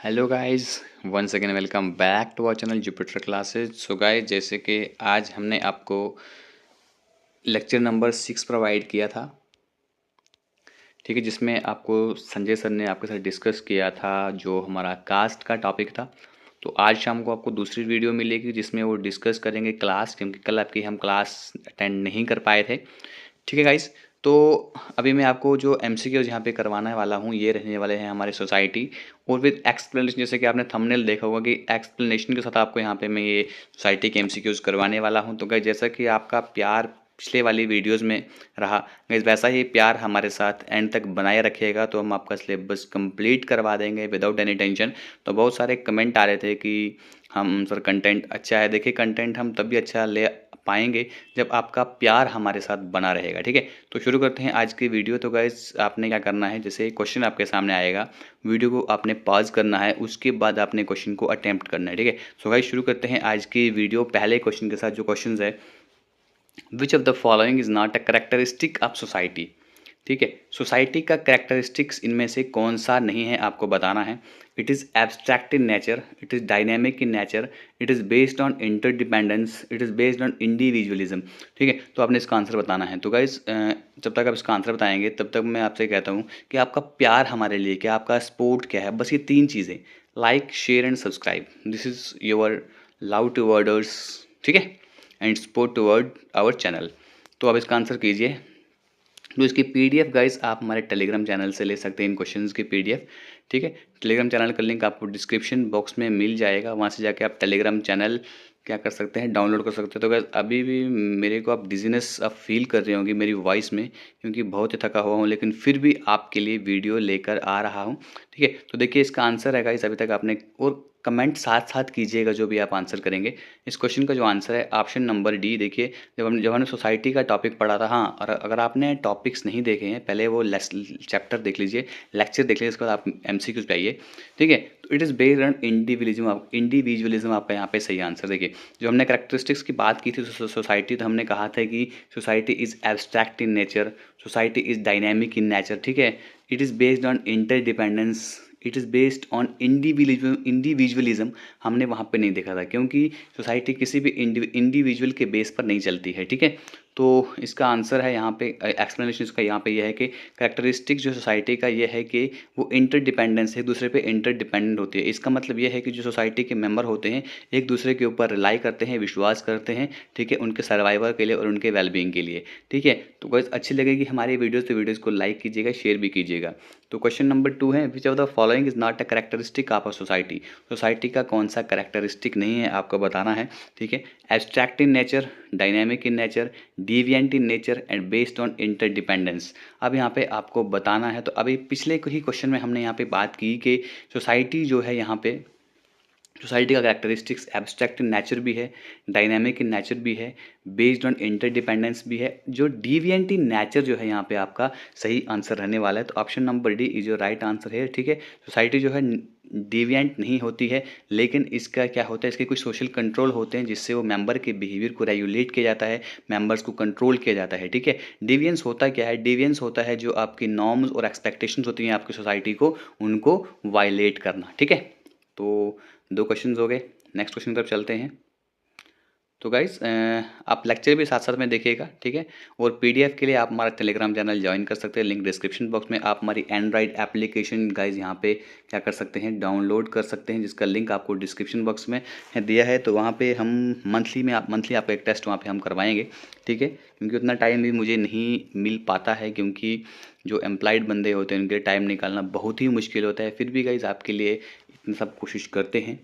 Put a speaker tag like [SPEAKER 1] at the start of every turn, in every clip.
[SPEAKER 1] Hello guys, once again welcome back to our channel Jupiter classes. So guys, जैसे कि आज हमने आपको लेक्चर नंबर 6 प्रोवाइड किया था, ठीक है, जिसमें आपको संजय सर ने आपके साथ डिस्कस किया था जो हमारा कास्ट का टॉपिक था। तो आज शाम को आपको दूसरी वीडियो मिलेगी जिसमें वो डिस्कस करेंगे क्लास, क्योंकि कल आपकी हम क्लास अटेंड नहीं कर पाए थे। ठीक है गाइस, तो अभी मैं आपको जो एमसीक्यूज यहाँ पे करवाने वाला हूँ ये रहने वाले हैं हमारे सोसाइटी और विद एक्सप्लेनेशन। जैसे कि आपने थंबनेल देखा होगा कि एक्सप्लेनेशन के साथ आपको यहाँ पे मैं ये सोसाइटी के एमसीक्यूज करवाने वाला हूँ। तो गाइस, जैसा कि आपका प्यार पिछले वाली वीडियोस में रहा, गाइस वैसा ही प्यार हमारे साथ एंड तक बनाए रखिएगा तो हम आपका सिलेबस कंप्लीट करवा देंगे विदाउट एनी टेंशन। तो बहुत सारे कमेंट आ रहे थे कि हम सर कंटेंट अच्छा है। देखिए, कंटेंट हम तभी अच्छा ले पाएंगे जब आपका प्यार हमारे साथ बना रहेगा। ठीक है, तो शुरू करते हैं आज की वीडियो। तो गाइस, आपने क्या करना है, जैसे क्वेश्चन आपके सामने आएगा, वीडियो को आपने पॉज करना है, उसके बाद आपने क्वेश्चन को अटेम्प्ट करना है। ठीक है, सो गाइस शुरू करते हैं आज की वीडियो पहले क्वेश्चन के साथ। जो क्वेश्चन है, which of the following is not a characteristic of society. ठीक है, सोसाइटी का करेक्टरिस्टिक्स इनमें से कौन सा नहीं है आपको बताना है। It is abstract in nature, it is dynamic in nature, it is based on interdependence, it is based on individualism. ठीक है, तो आपने इसका आंसर बताना है। तो गाइस, जब तक आप इसका आंसर बताएंगे तब तक मैं आपसे कहता हूँ कि आपका प्यार हमारे लिए क्या, आपका सपोर्ट क्या है। बस ये तीन चीज़ें, like share and subscribe, this is your love towards, ठीक है, and support toward our channel. तो आप इसका आंसर कीजिए। तो इसकी पीडीएफ गाइस आप हमारे टेलीग्राम चैनल से ले सकते हैं इन क्वेश्चंस की पीडीएफ। ठीक है, टेलीग्राम चैनल का लिंक आपको डिस्क्रिप्शन बॉक्स में मिल जाएगा, वहाँ से जाके आप टेलीग्राम चैनल क्या कर सकते हैं, डाउनलोड कर सकते हैं। तो गाइस, अभी भी मेरे को आप डिजीनेस आप फील कर रहे होंगे मेरी वॉइस में, क्योंकि बहुत ही थका हुआ हूँ, लेकिन फिर भी आपके लिए वीडियो लेकर आ रहा हूँ। ठीक है, तो देखिए इसका आंसर है गाइस, अभी तक आपने, और कमेंट साथ साथ कीजिएगा जो भी आप आंसर करेंगे। इस क्वेश्चन का जो आंसर है ऑप्शन नंबर डी। देखिए, जब हमने सोसाइटी का टॉपिक पढ़ा था, हाँ, और अगर आपने टॉपिक्स नहीं देखे हैं पहले वो चैप्टर देख लीजिए, लेक्चर देख लीजिए, उसके बाद आप एमसीक्यूज पे आइए। ठीक है, तो it is based on individualism, individualism आपका यहाँ पे सही आंसर। देखिए, जो हमने करेक्टरिस्टिक्स की बात की थी सोसाइटी, तो हमने कहा था कि society is abstract in nature, society is dynamic in nature. ठीक है, it is based on interdependence, it is based on individualism हमने वहाँ पे नहीं देखा था, क्योंकि सोसाइटी किसी भी इंडिविजुअल के बेस पर नहीं चलती है। ठीक है, तो इसका आंसर है यहाँ पे, एक्सप्लेनेशन इसका यहाँ पे यह है कि करेक्टरिस्टिक जो सोसाइटी का ये है कि वो इंटरडिपेंडेंस, एक दूसरे पे इंटरडिपेंडेंट होती है। इसका मतलब ये है कि जो सोसाइटी के मेंबर होते हैं एक दूसरे के ऊपर रिलाई करते हैं, विश्वास करते हैं। ठीक है, उनके सर्वाइवल के लिए और उनके वेलबींग के लिए। ठीक है, तो गाइस अच्छी लगेगी हमारी वीडियोज़ तो वीडियोज़ को लाइक कीजिएगा, शेयर भी कीजिएगा। तो क्वेश्चन नंबर 2 है, which of the following is not a characteristic of a society. Society का कौन सा करेक्टरिस्टिक नहीं है आपको बताना है। ठीक है, abstract in nature, dynamic in nature, deviant in nature and based on interdependence. अब यहाँ पे आपको बताना है। तो अभी पिछले ही क्वेश्चन में हमने यहाँ पे बात की कि सोसाइटी जो है, यहाँ पे सोसाइटी का कैरेक्टरिस्टिक्स एब्स्ट्रैक्ट इन नेचर भी है, डायनामिक इन नेचर भी है, बेस्ड ऑन इंटरडिपेंडेंस भी है। जो डिविएंट इन नेचर जो है यहाँ पे आपका सही आंसर रहने वाला है। तो option number D is your right answer है। ठीक है, सोसाइटी जो है डिविएंट नहीं होती है, लेकिन इसका क्या होता है, इसके कुछ सोशल कंट्रोल होते हैं जिससे वो मेंबर के बिहेवियर को रेगुलेट किया जाता है, मेंबर्स को कंट्रोल किया जाता है। ठीक है, डिविएंस होता क्या है, डिविएंस होता है जो आपकी नॉर्म्स और एक्सपेक्टेशंस होती हैं आपकी सोसाइटी को, उनको वायलेट करना। ठीक है, तो दो क्वेश्चंस हो गए, नेक्स्ट क्वेश्चन की तरफ चलते हैं। तो गाइस, आप लेक्चर भी साथ साथ में देखिएगा। ठीक है, और पीडीएफ के लिए आप हमारा टेलीग्राम चैनल ज्वाइन कर सकते हैं, लिंक डिस्क्रिप्शन बॉक्स में। आप हमारी एंड्रॉइड एप्लीकेशन गाइस यहाँ पे क्या कर सकते हैं, डाउनलोड कर सकते हैं, जिसका लिंक आपको डिस्क्रिप्शन बॉक्स में दिया है। तो वहाँ पे हम मंथली आपका एक टेस्ट वहाँ पे हम करवाएंगे। ठीक है, क्योंकि उतना टाइम भी मुझे नहीं मिल पाता है, क्योंकि जो एम्प्लॉयड बंदे होते हैं उनके लिए टाइम निकालना बहुत ही मुश्किल होता है। फिर भी गाइस आपके लिए इतना सब कोशिश करते हैं।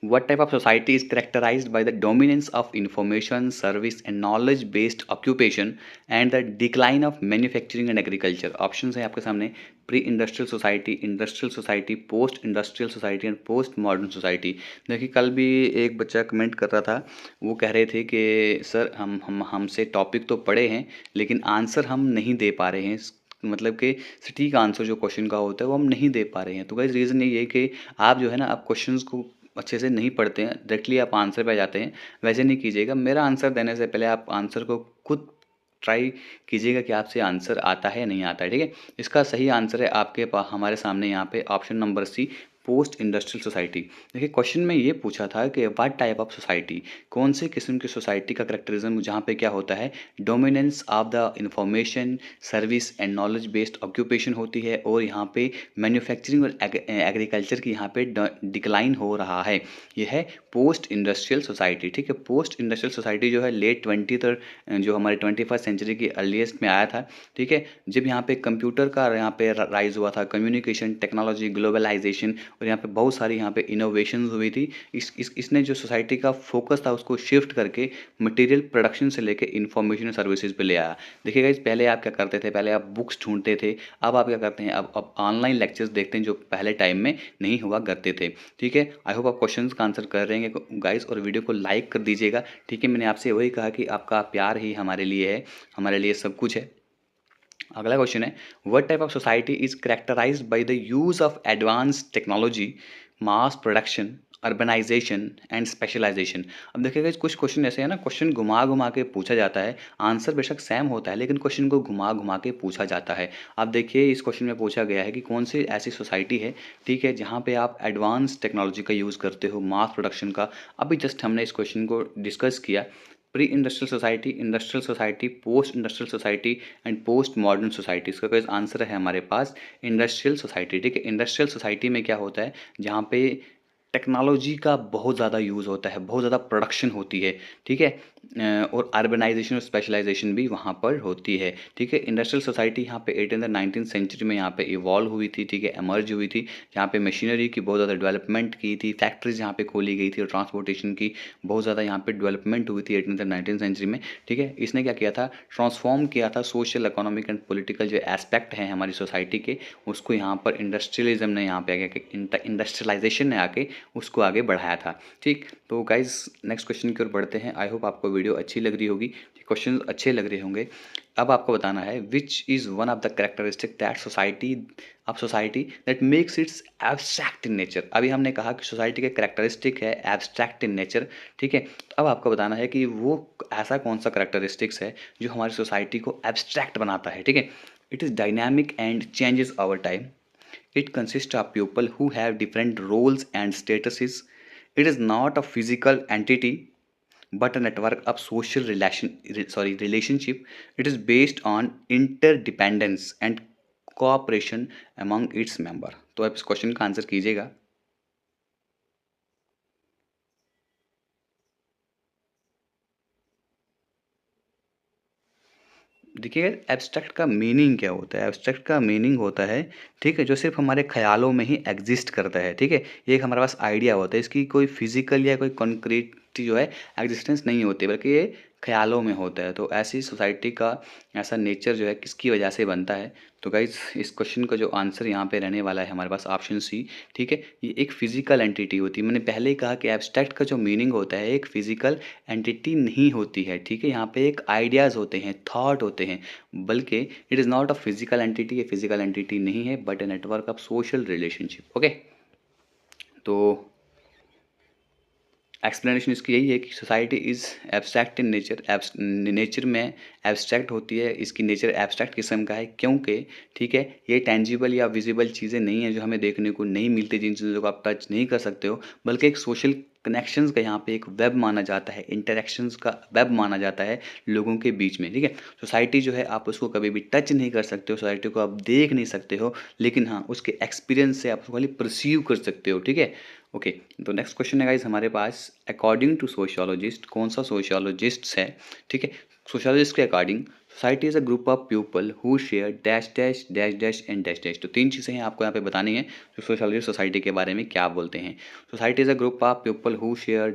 [SPEAKER 1] What type of society is characterized by the dominance of information, service and knowledge based occupation and the decline of manufacturing and agriculture? Options है आपके सामने, pre industrial society, industrial society, post industrial society and post modern society. देखिए, कल भी एक बच्चा comment कर रहा था, वो कह रहे थे कि सर हमसे टॉपिक तो पढ़े हैं लेकिन आंसर हम नहीं दे पा रहे हैं, मतलब कि सटीक आंसर जो क्वेश्चन का होता है वो हम नहीं दे पा रहे हैं। तो गाइस, रीज़न ये है कि आप जो है ना, आप क्वेश्चंस को अच्छे से नहीं पढ़ते हैं, डायरेक्टली आप आंसर पे जाते हैं। वैसे नहीं कीजिएगा, मेरा आंसर देने से पहले आप आंसर को खुद ट्राई कीजिएगा कि आपसे आंसर आता है या नहीं आता है। ठीक है, इसका सही आंसर है आपके पास हमारे सामने यहाँ पे option number C, post industrial society. देखिए क्वेश्चन में ये पूछा था कि व्हाट टाइप ऑफ सोसाइटी, कौन से किस्म की सोसाइटी का करेक्टरिज्म जहाँ पे क्या होता है, dominance of the information service and knowledge based occupation होती है, और यहाँ पे मैन्युफैक्चरिंग और एग्रीकल्चर की यहाँ पे डिक्लाइन हो रहा है। ये है पोस्ट इंडस्ट्रियल सोसाइटी। ठीक है, पोस्ट इंडस्ट्रियल सोसाइटी जो है लेट 20th जो हमारे 21st सेंचुरी की अर्लीस्ट में आया था। ठीक है, जब यहाँ पे कंप्यूटर का यहाँ पे राइज हुआ था, कम्युनिकेशन टेक्नोलॉजी ग्लोबलाइजेशन, और यहाँ पे बहुत सारी यहाँ पे इनोवेशंस हुई थी। इसने जो सोसाइटी का फोकस था उसको शिफ्ट करके मटेरियल प्रोडक्शन से लेके इंफॉर्मेशन सर्विसेज पे ले आया। देखिए गाइस, पहले आप क्या करते थे, पहले आप बुक्स ढूंढते थे, अब आप क्या करते हैं, अब ऑनलाइन लेक्चर्स देखते हैं जो पहले टाइम में नहीं हुआ करते थे। ठीक है, आई होप आप क्वेश्चंस का आंसर कर रहे हैं गाइस, और वीडियो को लाइक कर दीजिएगा। ठीक है, मैंने आपसे वही कहा कि आपका प्यार ही हमारे लिए है, हमारे लिए सब कुछ है। अगला क्वेश्चन है, what type of society is characterized by the use of advance technology, mass production, urbanization and specialization. अब देखिएगा कुछ क्वेश्चन ऐसे हैं ना, क्वेश्चन घुमा घुमा के पूछा जाता है, आंसर बेशक सेम होता है लेकिन क्वेश्चन को घुमा घुमा के पूछा जाता है। अब देखिए इस क्वेश्चन में पूछा गया है कि कौन सी ऐसी सोसाइटी है, ठीक है, जहाँ पे आप एडवांस टेक्नोलॉजी का यूज़ करते हो, मास प्रोडक्शन का। अभी जस्ट हमने इस क्वेश्चन को डिस्कस किया, pre industrial society, industrial society, post industrial society and post modern society. इसका कोई आंसर है हमारे पास इंडस्ट्रियल सोसाइटी। ठीक है, इंडस्ट्रियल सोसाइटी में क्या होता है, जहाँ पे टेक्नोलॉजी का बहुत ज़्यादा यूज़ होता है, बहुत ज़्यादा प्रोडक्शन होती है। ठीक है, और अर्बनाइजेशन और स्पेशलाइजेशन भी वहाँ पर होती है। ठीक है, इंडस्ट्रियल सोसाइटी यहाँ पे 18th और 19th सेंचुरी में यहाँ पे इवॉल्व हुई थी। ठीक है, एमर्ज हुई थी, जहाँ पे मशीनरी की बहुत ज़्यादा डेवलपमेंट की थी, फैक्ट्रीज यहाँ पे खोली गई थी, और ट्रांसपोर्टेशन की बहुत ज़्यादा यहाँ पे डेवलपमेंट हुई थी 18th और 19th सेंचुरी में। ठीक है, इसने क्या किया था, ट्रांसफॉर्म किया था सोशल, इकोनॉमिक एंड पॉलिटिकल जो एस्पेक्ट हैं हमारी सोसाइटी के, उसको यहाँ पर इंडस्ट्रियलिज्म ने यहाँ पे आके, इंडस्ट्रियलाइजेशन ने आके उसको आगे बढ़ाया था। ठीक, तो गाइज नेक्स्ट क्वेश्चन की ओर बढ़ते हैं। आई होप आपको वीडियो अच्छी लग रही होगी, क्वेश्चन अच्छे लग रहे होंगे। अब आपको बताना है which is one of the characteristic that society that makes it's abstract in nature. अभी हमने कहा कि सोसाइटी के कैरेक्टरिस्टिक है एब्स्ट्रैक्ट इन नेचर। ठीक है, तो अब आपको बताना है कि वो ऐसा कौन सा कैरेक्टरिस्टिक्स है जो हमारी सोसाइटी को एब्स्ट्रैक्ट बनाता है। ठीक है, it is dynamic and changes over time. It consists of people who have different roles and statuses. It is not a physical entity but a network of social relationship. It is based on interdependence and cooperation among its member. तो आप इस question का answer कीजिएगा। देखिए abstract का meaning क्या होता है, एब्स्ट्रैक्ट का मीनिंग होता है, ठीक है, जो सिर्फ हमारे ख्यालों में ही एग्जिस्ट करता है। ठीक है, ये एक हमारे पास आइडिया होता है, इसकी कोई फिजिकल या कोई कॉन्क्रीट जो है एग्जिस्टेंस नहीं होती, बल्कि ये ख्यालों में होता है। तो ऐसी सोसाइटी का ऐसा नेचर जो है किसकी वजह से बनता है, तो गाइज इस क्वेश्चन का जो आंसर यहाँ पे रहने वाला है हमारे पास ऑप्शन सी। ठीक है, ये एक फिजिकल एंटिटी होती है। मैंने पहले ही कहा कि एब्स्ट्रैक्ट का जो मीनिंग होता है एक फिजिकल एंटिटी नहीं होती है। ठीक है, यहाँ पे एक आइडियाज़ होते हैं, थॉट होते हैं, बल्कि it is not a physical entity, ये फिजिकल एंटिटी नहीं है but a network of social relationship. Okay, तो एक्सप्लेनेशन इसकी यही है कि society is abstract in nature, nature में एब्स्ट्रैक्ट होती है, इसकी नेचर एब्स्ट्रैक्ट किस्म का है क्योंकि, ठीक है, ये टेंजिबल या विजिबल चीज़ें नहीं हैं जो हमें देखने को नहीं मिलती, जिन चीज़ों को आप टच नहीं कर सकते हो, बल्कि एक सोशल कनेक्शंस का यहाँ पे एक वेब माना जाता है, इंटरेक्शंस का वेब माना जाता है लोगों के बीच में। ठीक है, सोसाइटी जो है आप उसको कभी भी टच नहीं कर सकते हो, सोसाइटी को आप देख नहीं सकते हो, लेकिन हाँ उसके एक्सपीरियंस से आप उसको खाली परसीव कर सकते हो। ठीक है, ओके, तो नेक्स्ट क्वेश्चन है गाइस हमारे पास, अकॉर्डिंग टू सोशियोलॉजिस्ट, कौन सा सोशियोलॉजिस्ट है। ठीक है, सोशियोलॉजिस्ट के according society is a group of people who share dash dash dash dash and dash dash. तो तीन चीज़ें हैं आपको यहाँ पे बतानी है जो सोशियोलॉजिस्ट सोसाइटी के बारे में क्या बोलते हैं। Society is a group of people who share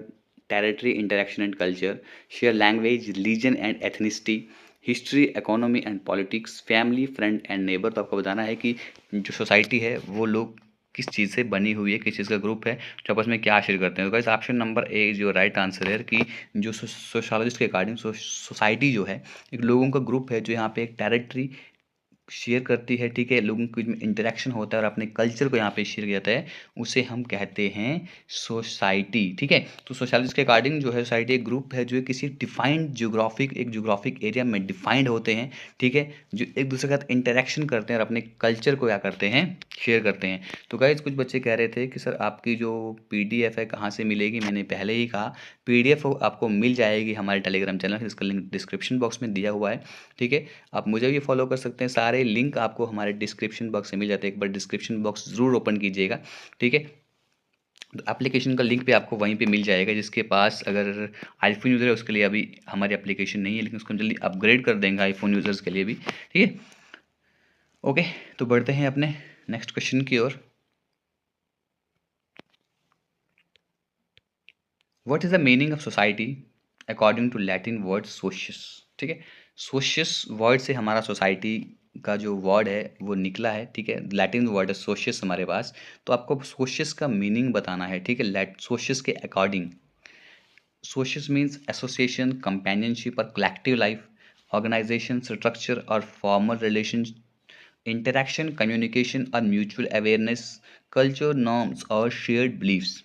[SPEAKER 1] territory, interaction and culture, share language, religion and ethnicity, history, economy and politics, family, friend and neighbour. तो आपको बताना है कि जो सोसाइटी है वो लोग किस चीज़ से बनी हुई है, किस चीज़ का ग्रुप है, जो आपस में क्या शेयर करते हैं। तो गाइस ऑप्शन नंबर ए जो राइट आंसर है कि जो सोशोलॉजिस्ट के अकॉर्डिंग सोसाइटी जो है एक लोगों का ग्रुप है जो यहाँ पे एक टेरिटरी शेयर करती है, ठीक है, लोगों के बीच में इंटरेक्शन होता है और अपने कल्चर को यहाँ पे शेयर किया जाता है, उसे हम कहते हैं सोसाइटी, ठीक है। तो सोशलिस्ट के अकॉर्डिंग जो है सोसाइटी एक ग्रुप है जो किसी डिफाइंड ज्योग्राफिक एरिया में डिफाइंड होते हैं, ठीक है, जो एक दूसरे के साथ इंटरेक्शन करते हैं और अपने कल्चर को क्या करते हैं, शेयर करते हैं। तो गाइज कुछ बच्चे कह रहे थे कि सर आपकी जो PDF है कहाँ से मिलेगी, मैंने पहले ही कहा PDF आपको मिल जाएगी हमारे टेलीग्राम चैनल, इसका लिंक डिस्क्रिप्शन बॉक्स में दिया हुआ है, ठीक है। आप मुझे भी फॉलो कर सकते हैं, सारे लिंक आपको हमारे डिस्क्रिप्शन बॉक्स में मिल जाते हैं, एक बार डिस्क्रिप्शन बॉक्स ज़रूर ओपन कीजिएगा, ठीक है। तो एप्लीकेशन का लिंक भी आपको वहीं पे मिल जाएगा, जिसके पास अगर आईफोन यूज़र है उसके लिए अभी हमारी एप्लीकेशन नहीं है, लेकिन उसको हम जल्दी अपग्रेड कर देंगे आईफोन यूज़र्स के लिए भी, ठीक है। ओके, तो बढ़ते हैं अपने नेक्स्ट क्वेश्चन की ओर। What is the meaning of society according to Latin word socius, ठीक है। सोशियस वर्ड से हमारा सोसाइटी का जो वर्ड है वो निकला है, ठीक है, लैटिन वर्ड है सोशियस हमारे पास। तो आपको सोशियस का मीनिंग बताना है, ठीक है, सोशियस के according. Socius means association, companionship और कलेक्टिव लाइफ, ऑर्गेनाइजेशन, स्ट्रक्चर और फॉर्मल रिलेशन, इंटरेक्शन, कम्युनिकेशन और म्यूचुअल अवेयरनेस, कल्चर, नॉर्म्स और शेयर्ड बिलीव्स।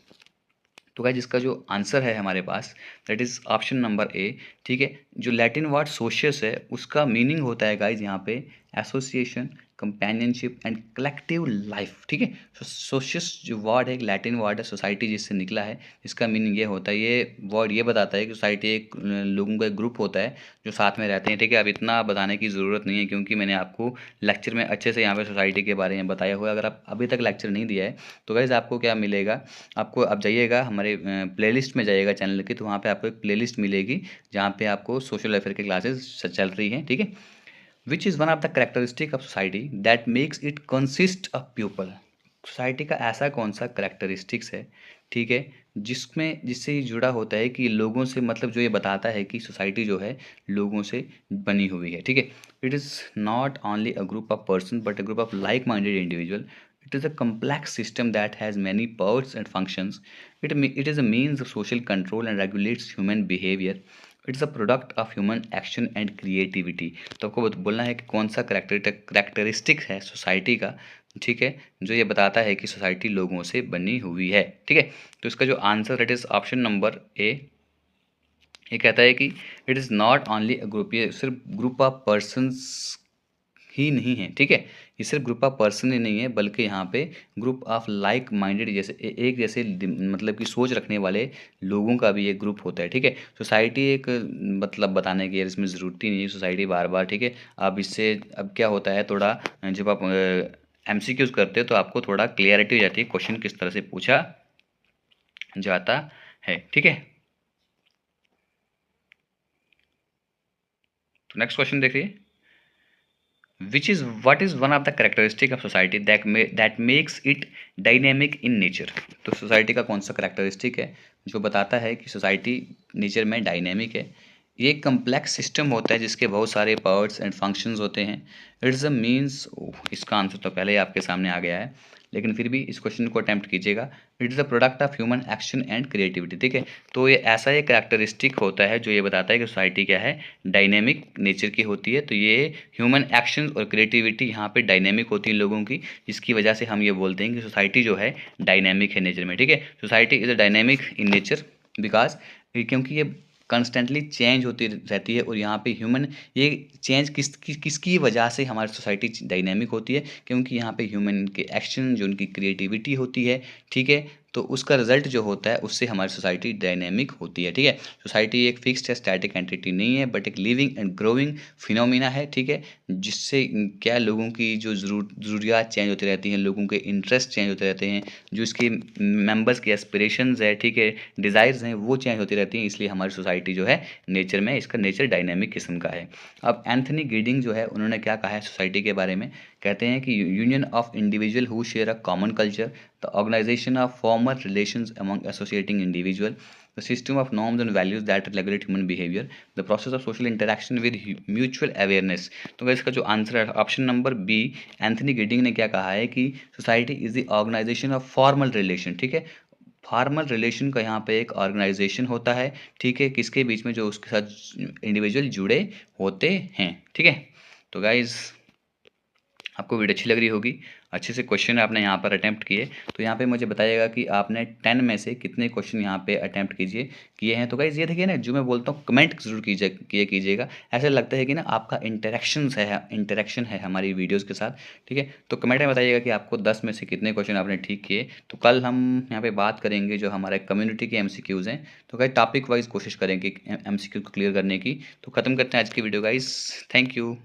[SPEAKER 1] तो गाइस इसका जो आंसर है हमारे पास that is option number A, ठीक है। जो लैटिन वर्ड सोशियस है उसका मीनिंग होता है गाइस यहाँ पे association, companionship and collective life, ठीक है। सोशियस जो वर्ड है एक लैटिन वर्ड है, सोसाइटी जिससे निकला है, इसका मीनिंग ये होता है, ये वर्ड ये बताता है कि सोसाइटी एक लोगों का एक ग्रुप होता है जो साथ में रहते हैं, ठीक है। अब इतना बताने की ज़रूरत नहीं है क्योंकि मैंने आपको लेक्चर में अच्छे से यहाँ पे सोसाइटी के बारे में बताया हुआ है। अगर आप अभी तक लेक्चर नहीं दिया है तो गाइस आपको क्या मिलेगा, आपको आप जाइएगा हमारे प्लेलिस्ट में जाइएगा चैनल की, तो वहाँ पे आपको एक प्लेलिस्ट मिलेगी जहाँ पे आपको सोशल वेलफेयर की क्लासेस चल रही हैं, ठीक है। Which is one of the characteristic of society that makes it consist of people. Society का ऐसा कौन सा करेक्टरिस्टिक्स है, ठीक है, जिसमें जिससे ये जुड़ा होता है कि लोगों से, मतलब जो ये बताता है कि सोसाइटी जो है लोगों से बनी हुई है, ठीक है। It is not only a group of person but a group of like minded individual. It is a complex system that has many parts and functions. It is a means of social control and regulates human behavior. It is a product of human action and creativity. तो आपको बोलना है कि कौन सा characteristic है society का, ठीक है, जो ये बताता है कि सोसाइटी लोगों से बनी हुई है, ठीक है। तो इसका जो answer it is option number ए। ये कहता है कि it is not only a group, ये सिर्फ ग्रुप ऑफ पर्सनस ही नहीं है, ठीक है। ये सिर्फ ग्रुप ऑफ पर्सन ही नहीं है बल्कि यहाँ पे ग्रुप ऑफ लाइक माइंडेड, जैसे एक जैसे मतलब कि सोच रखने वाले लोगों का भी एक ग्रुप होता है, ठीक है। सोसाइटी एक मतलब बताने की इसमें ज़रूरत ही नहीं है सोसाइटी बार बार, ठीक है। अब इससे अब क्या होता है, थोड़ा जब आप MCQs करते हो तो आपको थोड़ा क्लियरिटी हो जाती है क्वेश्चन किस तरह से पूछा जाता है, ठीक है। तो नेक्स्ट क्वेश्चन देखिए, what is one of the characteristic of society that makes it dynamic in nature। तो सोसाइटी का कौन सा करेक्टरिस्टिक है जो बताता है कि सोसाइटी नेचर में डायनेमिक है। ये एक कम्प्लेक्स सिस्टम होता है जिसके बहुत सारे पार्ट्स एंड फंक्शंस होते हैं। इट्स अ मीन्स, इसका आंसर तो पहले ही आपके सामने आ गया है, लेकिन फिर भी इस क्वेश्चन को अटैम्प्ट कीजिएगा। It is the product of human action and creativity, ठीक है। तो ये ऐसा एक कैरेक्टरिस्टिक होता है जो ये बताता है कि सोसाइटी क्या है, डायनेमिक नेचर की होती है। तो ये ह्यूमन एक्शन और क्रिएटिविटी यहाँ पे डायनेमिक होती है लोगों की, जिसकी वजह से हम ये बोलते हैं कि सोसाइटी जो है डायनेमिक है नेचर में, ठीक है। Society is a dynamic in nature because, क्योंकि ये कंस्टेंटली चेंज होती रहती है। और यहाँ पे ह्यूमन, ये चेंज किसकी वजह से हमारी सोसाइटी डायनेमिक होती है, क्योंकि यहाँ पे ह्यूमन के एक्शन, जो उनकी क्रिएटिविटी होती है, ठीक है, तो उसका रिजल्ट जो होता है उससे हमारी सोसाइटी डायनेमिक होती है, ठीक है। सोसाइटी एक फिक्स्ड या स्टैटिक एंटिटी नहीं है बट एक लिविंग एंड ग्रोइंग फिनोमिना है, ठीक है, जिससे क्या लोगों की जो ज़रूरियात चेंज होती रहती हैं, लोगों के इंटरेस्ट चेंज होते रहते हैं, जो इसके मेंबर्स के एस्पिरेशंस है, ठीक है, डिज़ायर्स हैं, वो चेंज होती रहती हैं। इसलिए हमारी सोसाइटी जो है नेचर में, इसका नेचर डायनेमिक किस्म का है। अब एंथनी गिडिंग जो है उन्होंने क्या कहा है सोसाइटी के बारे में, कहते हैं कि union of individual who share a common culture, the organization of formal relations among associating individual, the system of norms and values that regulate human behavior, the process of social interaction with mutual awareness। तो इसका जो answer है option number B, Anthony Giddens ने क्या कहा है कि society is the organization of formal relation, ठीक है। फॉर्मल रिलेशन का यहाँ पे एक ऑर्गेनाइजेशन होता है, ठीक है, किसके बीच में, जो उसके साथ इंडिविजुअल जुड़े होते हैं, ठीक है। तो गाइज आपको वीडियो अच्छी लग रही होगी, अच्छे से क्वेश्चन आपने यहाँ पर अटेम्प्ट किए, तो यहाँ पे मुझे बताइएगा कि आपने 10 में से कितने क्वेश्चन यहाँ पे अटेम्प्ट किए हैं। तो गाइज़ ये देखिए ना, जो मैं बोलता हूँ कमेंट ज़रूर कीजिएगा। ऐसा लगता है कि ना आपका इंटरेक्शन है हमारी वीडियोज़ के साथ, ठीक है। तो कमेंट में बताइएगा कि आपको 10 में से कितने क्वेश्चन आपने ठीक किए। तो कल हम यहाँ पे बात करेंगे जो हमारे कम्युनिटी के MCQs हैं। तो गाइज टॉपिक वाइज कोशिश करेंगे MCQ को क्लियर करने की। तो ख़त्म करते हैं आज की वीडियो गाइज़, थैंक यू।